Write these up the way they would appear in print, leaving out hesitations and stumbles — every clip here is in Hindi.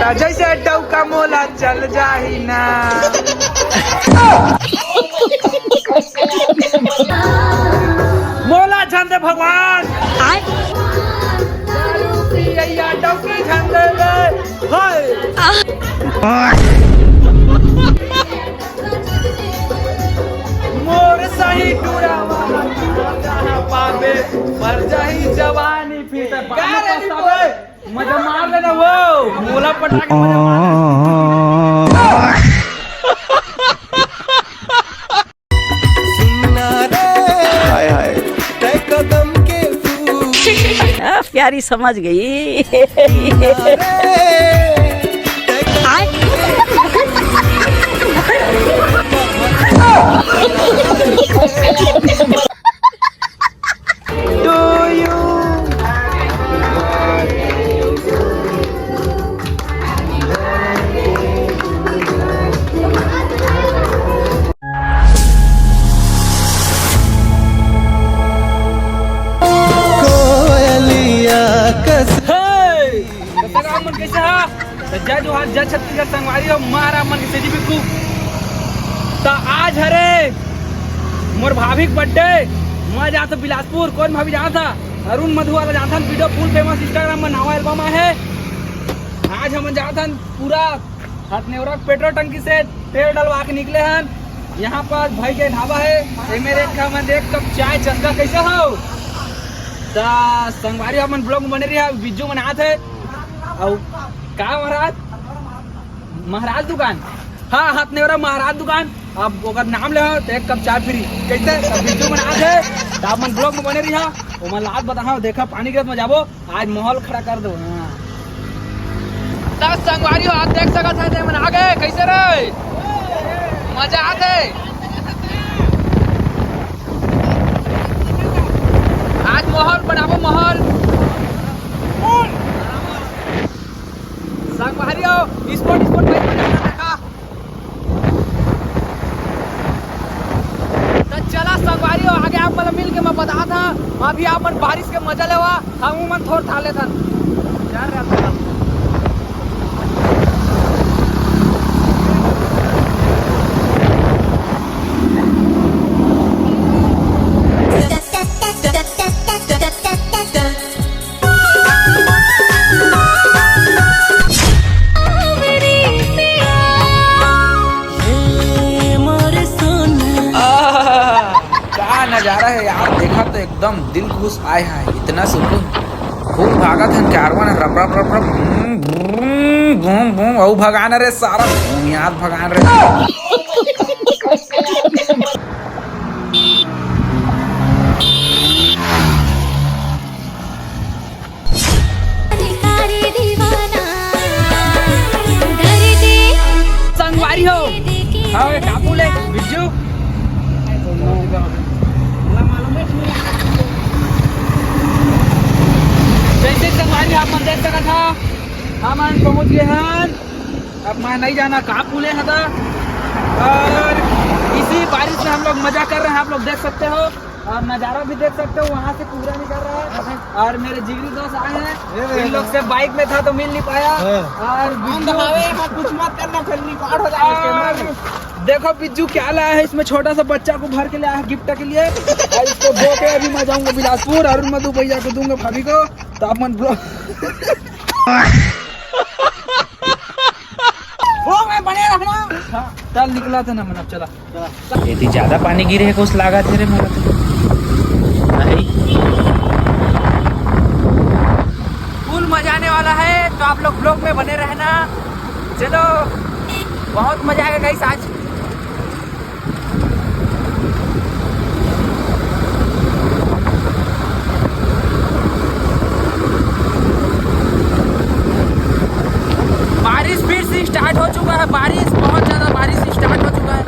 मोला जैसे डौका मोला चल जाही ना। मोला झंड भगवान डौकी झंड मोर सही टूरावा पावे मर जाही जवानी फिर मजा मार लेना वो मोला पटाके मजा मार प्यारी समझ गई। जय जोहार जय छत्तीसगढ़ संगवारी हो मारा मन के सेजी बिकू तो आज हरे मोर भाभी बर्थडे मैं जाता बिलासपुर। कौन भाभी जाना था? अरुण मधु वाला जाता वीडियो फुल फेमस इंस्टाग्राम में नवा एल्बम है। आज हम जाता पूरा हथनेवरा पेट्रोल टंकी से तेल डलवा के निकले हैं। यहाँ पर भाई के ढाबा है मेरे का देख कप चाय चंदा कैसे हो तो संगवारी अपन ब्लॉग में बने रही बिज्जू मना थे और का महाराज दुकान हाँ हथनेवरा महाराज दुकान अब ओकर नाम ले तो एक कप चाय फ्री कैसे बिज्जू मना थे तो अपन ब्लॉग में बने रही वो मैं लात बताओ देखा पानी के में जाबो आज माहौल खड़ा कर दो। हाँ संगवारी हो आज देख सकत है मन आ गए कैसे रे मजा आते आज माहौल बनाबो माहौल संगवारी हो स्पोर्ट देखा तो चला संगवारी हो आगे आप मतलब मिल के मैं बता था अभी आप मन बारिश के मजा लेवा हम मन थोड़ था लेता यार नजारा है यार देखा तो एकदम दिल खुश आए हैं इतना सुकून खूब भागा था कारवां रब रब रब रब घूम घूम औ भगान रे सारा याद भगान रे संगवारी हो हाँ काबू ले बिज्जू जैसे संगवारी आप मन देख सका था हम पहुंच गए हैं। अब मैं नहीं जाना कहाँ पुले है था और इसी बारिश में हम लोग मजा कर रहे हैं आप लोग देख सकते हो और नज़ारा भी देख सकते हो वहाँ से पूरा नहीं कर रहा है और मेरे जिगरी दोस्त आए हैं इन लोग से बाइक में था तो मिल नहीं पाया और कुछ मत करना फिर रिकॉर्ड हो जाएगा। देखो बिज्जू क्या लाया है इसमें छोटा सा बच्चा को भर के लाया है गिफ्ट के लिए और इसको बो के अभी मैं जाऊंगा बिलासपुर अरुण मधु भैया को दूंगा भाभी को तो आप मन बने रखना चल निकला था ना मन अब चला यदि ज्यादा पानी गिरे है कुछ लागा थे रे मोला फुल मजा आने वाला है तो आप लोग ब्लॉग में बने रहना। चलो बहुत मजा आएगा गाइस आज बारिश फिर से स्टार्ट हो चुका है बारिश बहुत ज़्यादा बारिश स्टार्ट हो चुका है।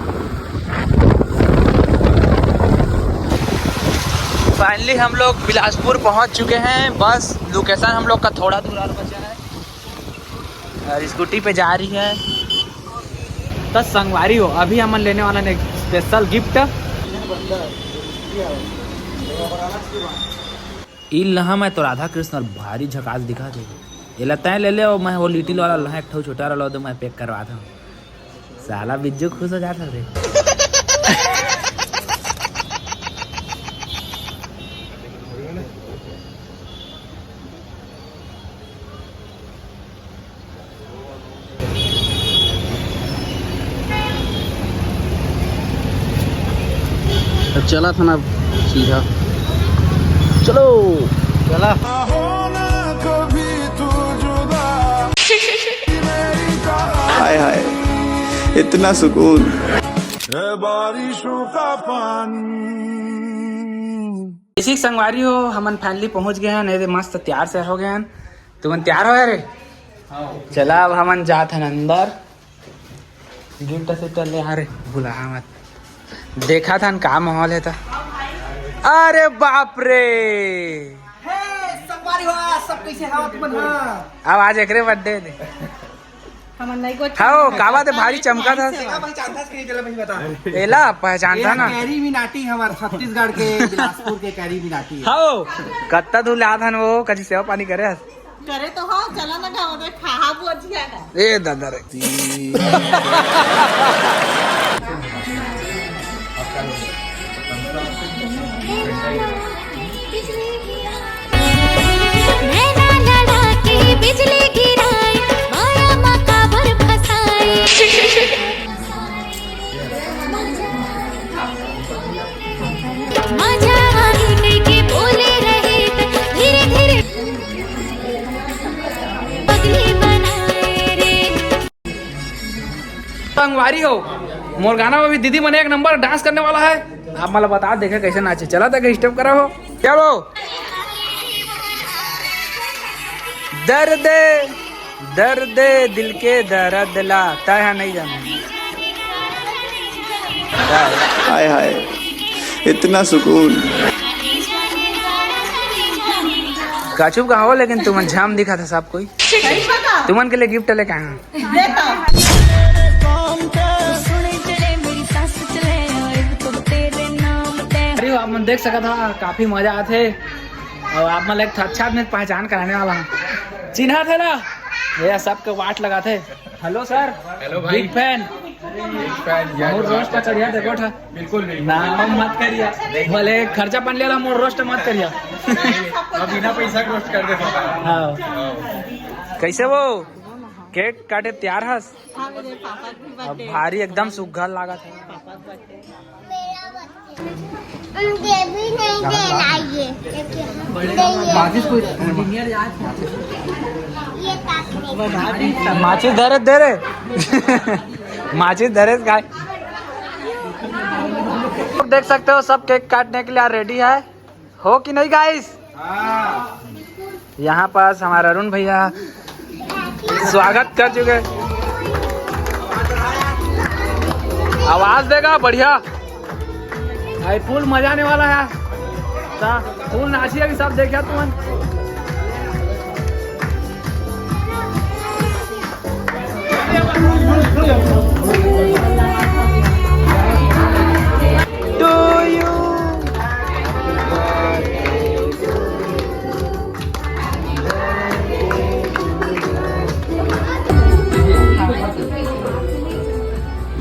फाइनली हम लोग बिलासपुर पहुंच चुके हैं बस लोकेशन हम लोग का थोड़ा दूर और बचा है और स्कूटी पे जा रही है तो संगवारी हो अभी हम लेने वाला ने स्पेशल गिफ्ट इल मैं तो राधा कृष्ण और भारी झकास दिखा दे ये लगता है ले ले और मैं वो लिटिल वाला ला एक ठो छोटा वाला तो मैं पैक करवा था साला बिज्जू खुश हो जाता रे। चला था ना सीधा चलो चला। हाय हाय इतना सुकून। बारिशों का पानी। इसी संगवारी हो हमन फाइनली पहुंच गए हैं नहीं मस्त तैयार से हो गए हैं तुमन तैयार हो रे। चला अब हमन जात हैं अंदर गिफ्ट से ले आ रे भुला मत देखा था का माहौल है था। अरे बाप रे सब कैसे हाथ बना अब आज एकरे बर्थडे दे हमन नहीं को हाँ कावा ते भारी चमका था पहचानता के चला भाई बता एला पहचानता ना कैरी मिनाटी हमार छत्तीसगढ़ के बिलासपुर के कैरी मिनाटी हाँ कत्ता तू ला था वो कभी सेवा पानी करे करे तो हाँ चला ना गाँव में खा बुझिया ना ए दादा रे बिजली गिराए माया मकाबर फसाए मजा आई कई के बोले रहे धीरे धीरे पगली बनाए रे। संगवारी हो मोर गाना में भी दीदी मने एक नंबर डांस करने वाला है आप मतलब बता देखे कैसे नाचे चला था स्टेप करा हो चलो। दर्द दर्द दिल के दर्द लाता है नहीं जाना हाय हाय इतना सुकून। काचुप का हो लेकिन तुमन झाम दिखा था सब कोई तुमन के लिए गिफ्ट लेके आया अरे आप मन देख सका था काफी मजा आते और आप मन एक अच्छा में पहचान कराने वाला हूँ चिन्हा थे ना ये सबके वाट लगा थे। हेलो सर हेलो भाई बिग फैन मोर रोस्ट का चढ़िया देखो था बिल्कुल नहीं नाम मत करिए भले खर्चा पानी लेला मोर रोस्ट मत करिए अब बिना पैसा के रोस्ट कर दे। हाँ कैसे वो केक काटे तैयार हस अब भारी एकदम सुघर लगा था उनके भी नहीं देना ये माचिस धरे दे रे माचिस धरे गाय देख सकते हो सब केक काटने के लिए रेडी है हो कि नहीं गाइस। यहाँ पास हमारा अरुण भैया स्वागत कर चुके आवाज देगा बढ़िया भाई फुल मजा आने वाला है फुल नाचिया भी सब देखा तुमन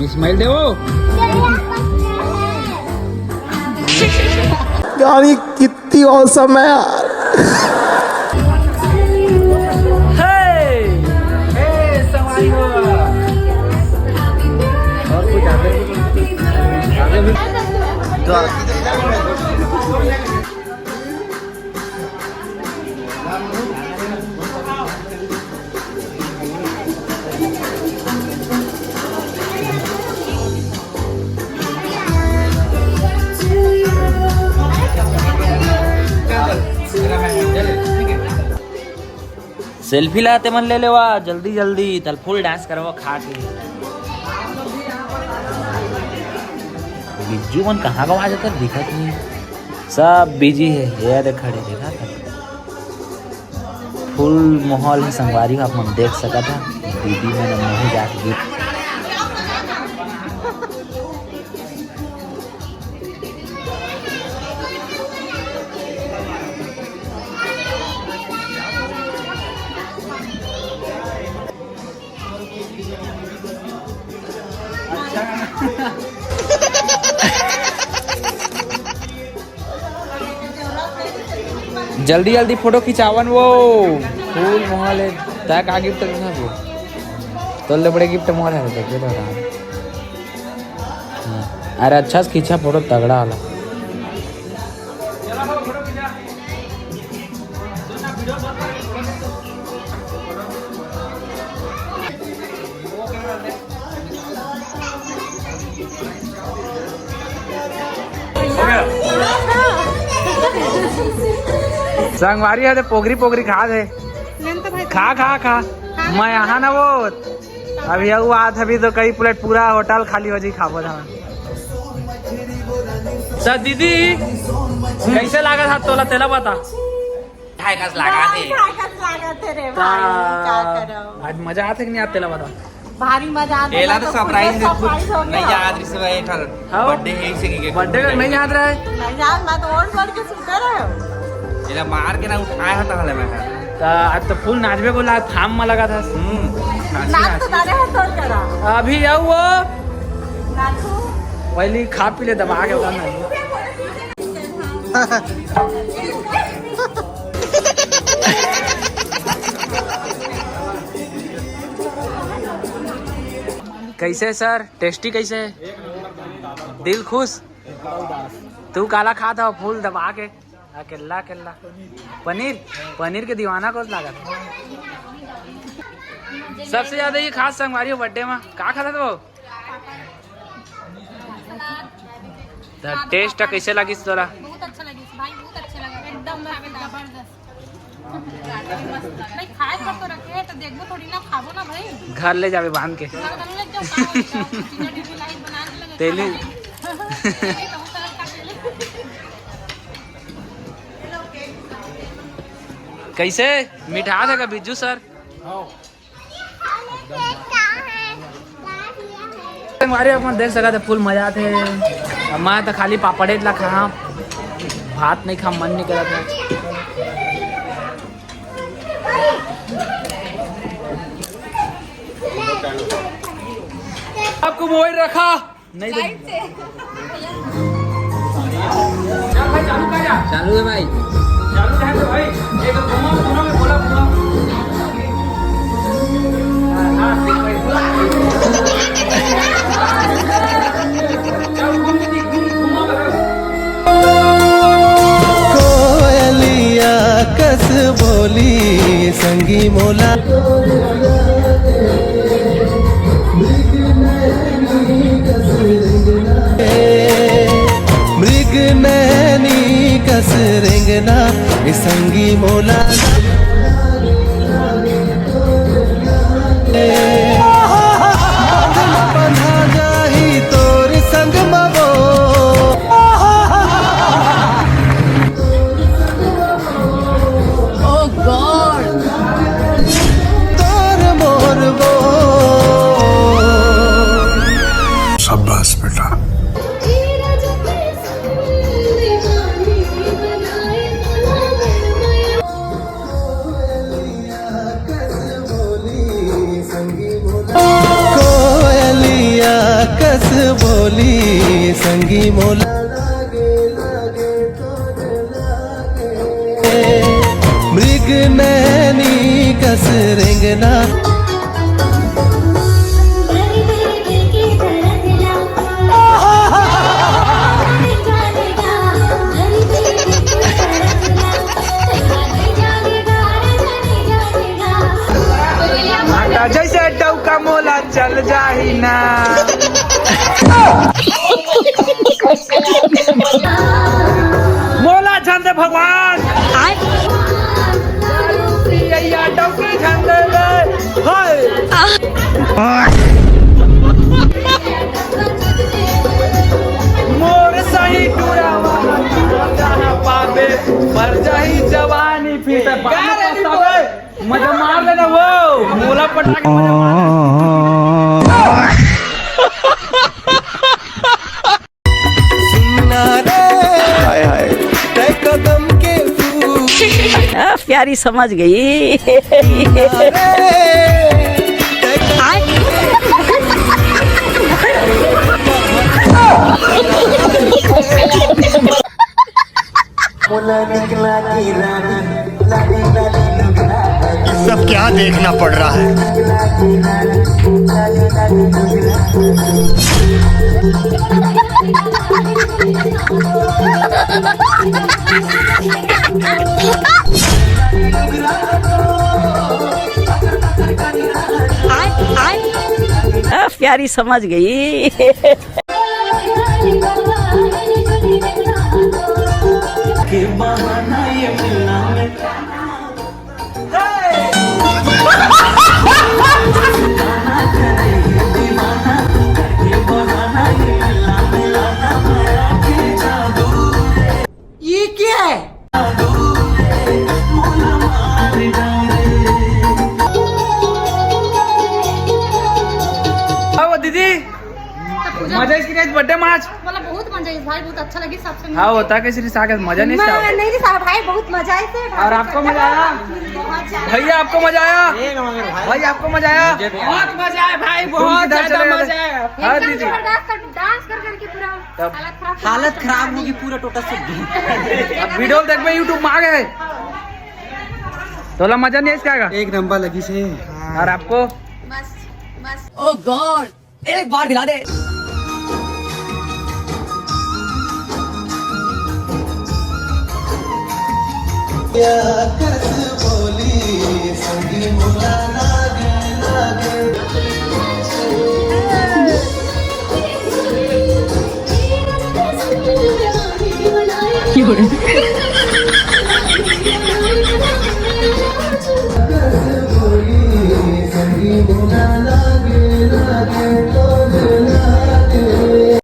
इस्माइल देवो गाड़ी कितनी औसम है यार। सवारी हो और कुछ आगे भी सेल्फी लाते मन ले लेवा जल्दी जल्दी तल फुल डांस करवा खा के बिज्जू मन कहाँ गवा जाता दिखत नहीं सब बिजी है ये देख खड़े देखा था फुल माहौल है संगवारी आप मन देख सका था दीदी मैंने नहीं जाके गिफ्ट जल्दी जल्दी फोटो खिंचावन वो फूल मोहल है ता का गिफ्ट करना वो तो ले बड़े गिफ्ट मोहल है देख लो अरे अच्छा से खींचा फोटो तगड़ा वाला संगवारी है तो पोगरी पोगरी खा दे खा खा खा मैं यहाँ ना वो अभी आत अभी तो कई प्लेट पूरा होटल खाली हो जी खाबो था सर दीदी कैसे लागा था तोला तेला बता आज मजा आते कि नहीं आते तेला बता भारी मजा आता एला तो सरप्राइज नहीं है याद रिस भाई ठर बर्थडे है इसी के बर्थडे का नहीं याद रहा नहीं याद मैं तो और बढ़ के सुनते रहे एला मार के ना उठाया था हले मैं आज तो फुल नाचबे को ला थाम में लगा था नाच तो डाले है तोड़ करा अभी आओ वो नाचू पहले खा पी ले दबा के उतारना कैसे सर टेस्टी कैसे है दिल खुश तू काला खाता हो फूल दबा के अकेला अकेला पनीर पनीर के दीवाना को लगा सबसे ज्यादा ये खास संगवारी हो बर्थडे में का खाता था वो टेस्ट कैसे लगी तोरा बहुत अच्छा लगी भाई बहुत अच्छा लगा एकदम जबरदस्त भाई खाए पर तो रखे है तो देखबो थोड़ी ना खाबो ना भाई घर ले जावे बांध के तेली कैसे मिठा था का बिज्जू सर हमारे अपन देख सका था फुल मजा थे मैं तो खाली पापड़े ला खा भात नहीं खा मन नहीं करा था आपको मोबाइल रखा नहीं चालू है भाई चालू है तो भाई एक घुमा में बोला कोयलिया कस बोली संगी मोला मृग नैनी कस रेंगना संगी मोला बंधा जाही तोर संग मबो तोर मोर वो शाबाश बेटा कोयलिया कस बोली संगी मोला मृग नैनी कस रेंगना जैसे डौका मोला चल जाही ना मोला झंडे भगवान डौकी झंडे मोर सही टूरा पापे पर जाही जवानी फिर मजा मार लेना वो मोला पटा के मजा सुनना रे हाय हाय ते कदम के फूल प्यारी समझ गई रे देखना पड़ रहा है। प्यारी समझ गई। ये क्या है? आओ दीदी मजा इसकी नहीं बर्थडे मैच मला बहुत मजा आई भाई, बहुत अच्छा लगी सबसे हाँ होता कैसे रिसा मजा नहीं था। नहीं रे साहब भाई, बहुत मजा आए थे। और आपको मजा आया भैया? आपको मजा आया भाई? आपको मजा आया? बहुत मजा आया भाई, बहुत ज्यादा मजा आया। हाँ दीदी डांस कर करके पूरा हालत खराब होगी पूरा टोटल सब। अब वीडियो देख में यूट्यूब में आ गए तो मजा नहीं इसका। एक नंबर लगी से। और आपको? ओ गॉड, एक बार दिला दे। संगी मुलाना